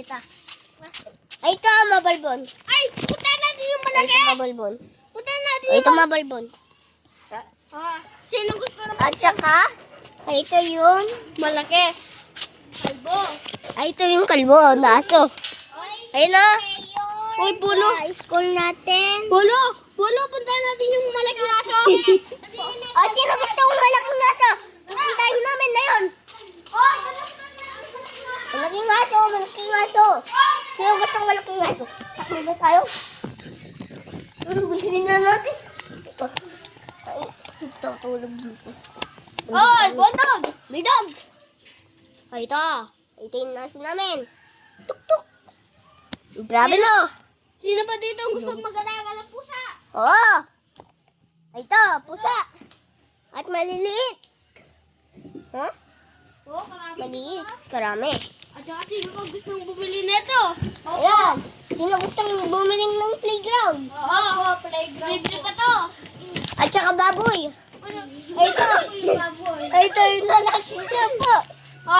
Ito. Ay, ito, mabalbon. Ay, punta natin yung Ay, malaki. ito, mabalbon. Punta natin Ay, yung ito, mabalbon. Sino gusto naman? At saka, ay, ito yung, Malaki. Kalbo. ay, ito yung kalbo, naso. Ayun na. Uy, Bulo. Sa school natin. Bulo, punta natin yung malaking aso. Oh, sino gusto yung malaking aso? Puntahin namin na yun. Malaking aso, malaking aso. Sino gusto ng malaking aso? Takbo na tayo. Gusto na natin. Ay, tutulog dito. Oy, bundog. Bidog! Ay, ito. Ito yung aso namin. Tuk-tuk. Grabe na. Sino ba dito ang gusto mag-alaga ng pusa? Oo. Ay, ito, pusa. At maliliit. Ha? Oo, karami. Maliit. Karami. At saka sino ba gustong bumili nito? Ayan. Sino gustong bumili ng playground? Oo, playground. Libre pa to. At saka baboy. Ay, ito. Ay, ito yung lalaking po.